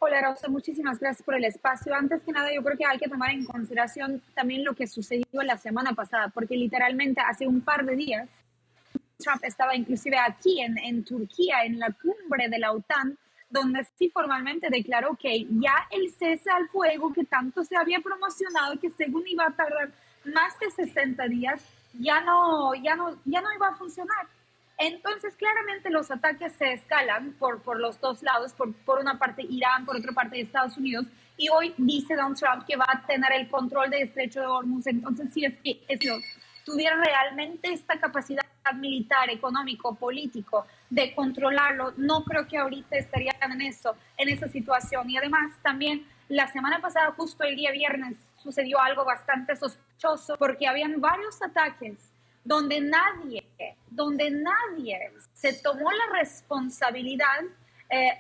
Hola Rosa, muchísimas gracias por el espacio. Antes que nada, yo creo que hay que tomar en consideración también lo que sucedió la semana pasada, porque literalmente hace un par de días Trump estaba inclusive aquí en Turquía, en la cumbre de la OTAN, donde sí formalmente declaró que ya el cese al fuego que tanto se había promocionado, que según iba a tardar más de 60 días, ya no iba a funcionar. Entonces, claramente los ataques se escalan por los dos lados, por una parte Irán, por otra parte Estados Unidos, y hoy dice Donald Trump que va a tener el control del Estrecho de Hormuz. Entonces, si es que tuviera realmente esta capacidad militar, económico, político de controlarlo, no creo que ahorita estarían en esa situación. Y además, también la semana pasada, justo el día viernes, sucedió algo bastante sospechoso porque habían varios ataques donde nadie se tomó la responsabilidad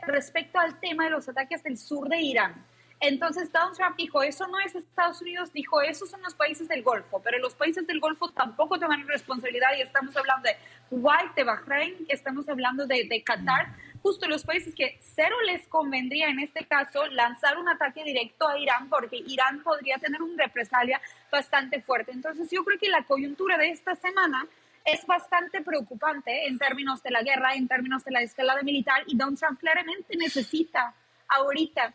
respecto al tema de los ataques del sur de Irán. Entonces Donald Trump dijo, eso no es Estados Unidos, dijo, esos son los países del Golfo, pero los países del Golfo tampoco toman responsabilidad y estamos hablando de Kuwait, de Bahrein, estamos hablando de Qatar, justo los países que cero les convendría en este caso lanzar un ataque directo a Irán porque Irán podría tener una represalia bastante fuerte. Entonces yo creo que la coyuntura de esta semana es bastante preocupante en términos de la guerra, en términos de la escalada militar, y Donald Trump claramente necesita ahorita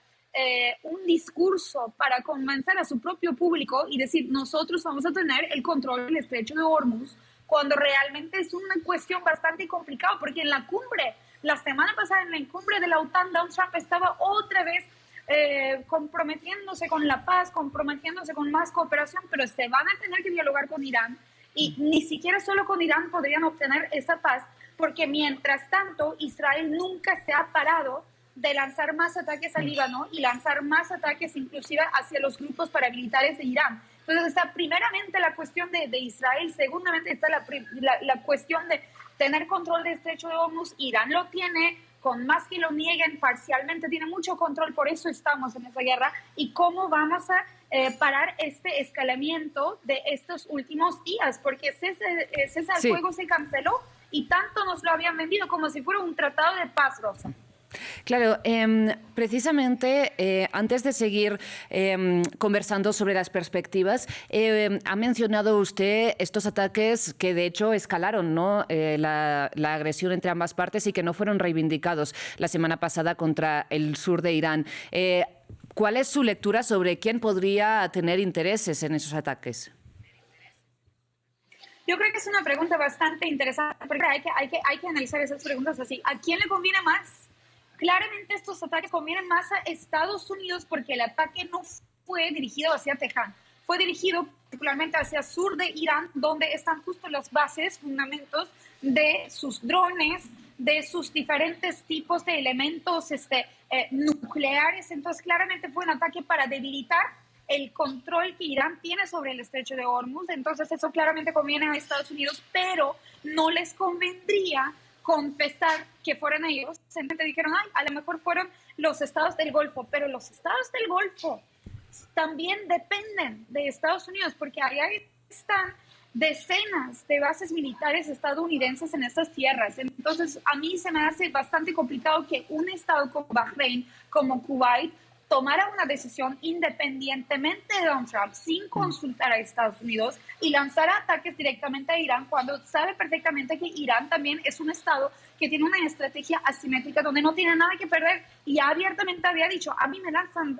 un discurso para convencer a su propio público y decir, nosotros vamos a tener el control del Estrecho de Hormuz, cuando realmente es una cuestión bastante complicada, porque en la cumbre, la semana pasada en la cumbre de la OTAN, Donald Trump estaba otra vez comprometiéndose con la paz, comprometiéndose con más cooperación, pero se van a tener que dialogar con Irán, y ni siquiera solo con Irán podrían obtener esa paz, porque mientras tanto Israel nunca se ha parado de lanzar más ataques al Líbano y lanzar más ataques inclusive hacia los grupos paramilitares de Irán. Entonces está primeramente la cuestión de Israel, segundamente está la cuestión de tener control del Estrecho de Hormuz. Irán lo tiene, con más que lo nieguen, parcialmente tiene mucho control, por eso estamos en esa guerra. ¿Y cómo vamos a parar este escalamiento de estos últimos días? Porque César al fuego se canceló y tanto nos lo habían vendido como si fuera un tratado de paz, Rosa. Claro, precisamente antes de seguir conversando sobre las perspectivas, ha mencionado usted estos ataques que de hecho escalaron, ¿no? La agresión entre ambas partes y que no fueron reivindicados la semana pasada contra el sur de Irán. ¿Cuál es su lectura sobre quién podría tener intereses en esos ataques? Yo creo que es una pregunta bastante interesante, porque hay que analizar esas preguntas así. ¿A quién le conviene más? Claramente estos ataques convienen más a Estados Unidos porque el ataque no fue dirigido hacia Teherán, fue dirigido particularmente hacia el sur de Irán, donde están justo las bases, fundamentos de sus drones, de sus diferentes tipos de elementos nucleares. Entonces claramente fue un ataque para debilitar el control que Irán tiene sobre el Estrecho de Hormuz. Entonces eso claramente conviene a Estados Unidos, pero no les convendría confesar que fueron ellos. Simplemente dijeron, a lo mejor fueron los estados del Golfo, pero los estados del Golfo también dependen de Estados Unidos, porque allá están decenas de bases militares estadounidenses en estas tierras. Entonces, a mí se me hace bastante complicado que un estado como Bahrein, como Kuwait, tomara una decisión independientemente de Donald Trump, sin consultar a Estados Unidos, y lanzara ataques directamente a Irán, cuando sabe perfectamente que Irán también es un estado que tiene una estrategia asimétrica donde no tiene nada que perder, y abiertamente había dicho, a mí me lanzan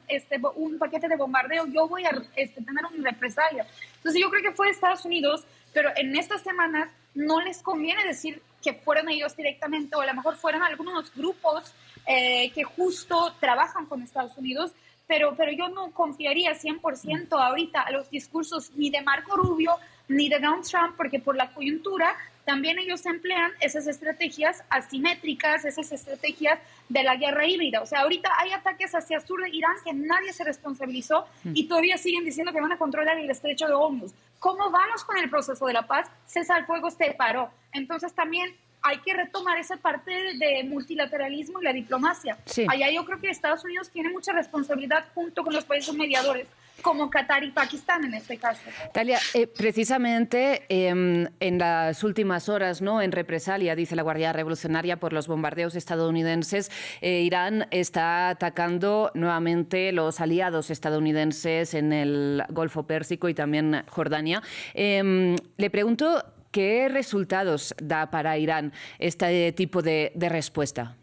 un paquete de bombardeo, yo voy a tener una represalia. Entonces yo creo que fue Estados Unidos, pero en estas semanas no les conviene decir que fueron ellos directamente, o a lo mejor fueron algunos grupos que justo trabajan con Estados Unidos, pero yo no confiaría 100% ahorita a los discursos ni de Marco Rubio ni de Donald Trump, porque por la coyuntura también ellos emplean esas estrategias asimétricas, esas estrategias de la guerra híbrida. O sea, ahorita hay ataques hacia el sur de Irán que nadie se responsabilizó y todavía siguen diciendo que van a controlar el Estrecho de Hormuz. ¿Cómo vamos con el proceso de la paz? César al fuego se paró. Entonces también hay que retomar esa parte de multilateralismo y la diplomacia. Sí. Allá yo creo que Estados Unidos tiene mucha responsabilidad junto con los países mediadores, como Qatar y Pakistán en este caso. Talia, precisamente en las últimas horas, ¿no?, en represalia, dice la Guardia Revolucionaria, por los bombardeos estadounidenses, Irán está atacando nuevamente los aliados estadounidenses en el Golfo Pérsico y también Jordania. Le pregunto, ¿qué resultados da para Irán este tipo de respuesta?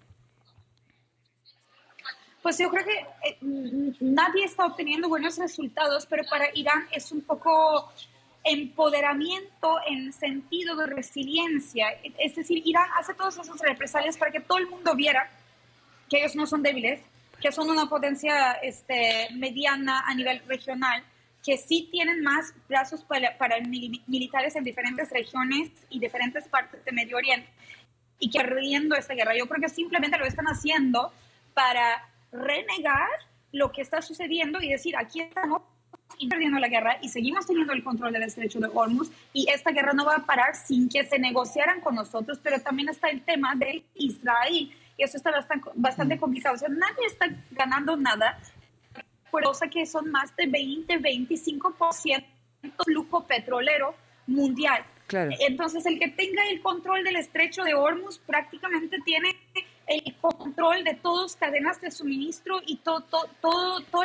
Pues yo creo que nadie está obteniendo buenos resultados, pero para Irán es un poco empoderamiento en sentido de resiliencia. Es decir, Irán hace todas esas represalias para que todo el mundo viera que ellos no son débiles, que son una potencia mediana a nivel regional, que sí tienen más brazos para militares en diferentes regiones y diferentes partes de Medio Oriente, y que perdiendo esta guerra. Yo creo que simplemente lo están haciendo para renegar lo que está sucediendo y decir, aquí estamos perdiendo la guerra y seguimos teniendo el control del estrecho de Hormuz, y esta guerra no va a parar sin que se negociaran con nosotros. Pero también está el tema de Israel, y eso está bastante complicado. O sea, nadie está ganando nada, cosa que son más de 20-25% flujo petrolero mundial. Claro. Entonces, el que tenga el control del estrecho de Hormuz prácticamente tiene el control de todas cadenas de suministro y toda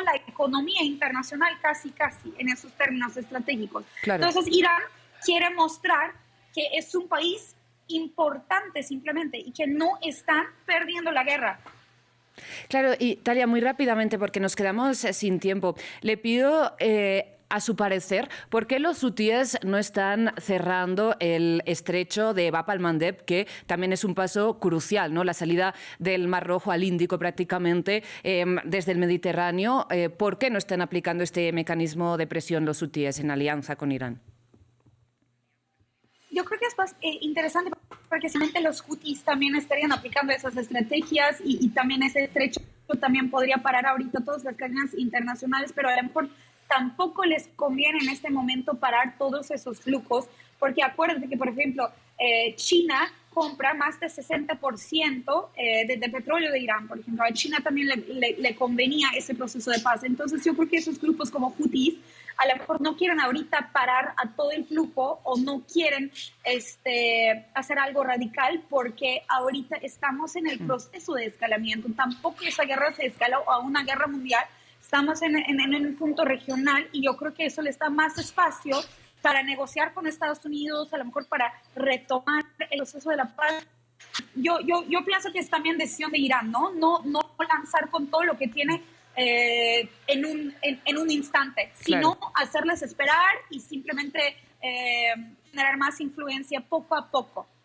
la economía internacional, casi en esos términos estratégicos. Claro. Entonces, Irán quiere mostrar que es un país importante simplemente y que no están perdiendo la guerra. Claro, y Talia, muy rápidamente, porque nos quedamos sin tiempo, le pido, a su parecer, ¿por qué los hutíes no están cerrando el estrecho de Bab al-Mandeb, que también es un paso crucial, ¿no?, la salida del Mar Rojo al Índico prácticamente desde el Mediterráneo? ¿Por qué no están aplicando este mecanismo de presión los hutíes en alianza con Irán? Yo creo que es más interesante porque simplemente los hutíes también estarían aplicando esas estrategias y también ese estrecho también podría parar ahorita todas las cadenas internacionales, pero a lo mejor tampoco les conviene en este momento parar todos esos flujos, porque acuérdate que, por ejemplo, China compra más del 60% de petróleo de Irán, por ejemplo. A China también le convenía ese proceso de paz. Entonces yo creo que esos grupos como hutíes a lo mejor no quieren ahorita parar a todo el flujo, o no quieren hacer algo radical, porque ahorita estamos en el proceso de escalamiento. Tampoco esa guerra se escaló a una guerra mundial. Estamos en un punto regional, y yo creo que eso les da más espacio para negociar con Estados Unidos, a lo mejor para retomar el proceso de la paz. Yo pienso que es también decisión de Irán, ¿no? No lanzar con todo lo que tiene en un instante, sino hacerles esperar y simplemente generar más influencia poco a poco.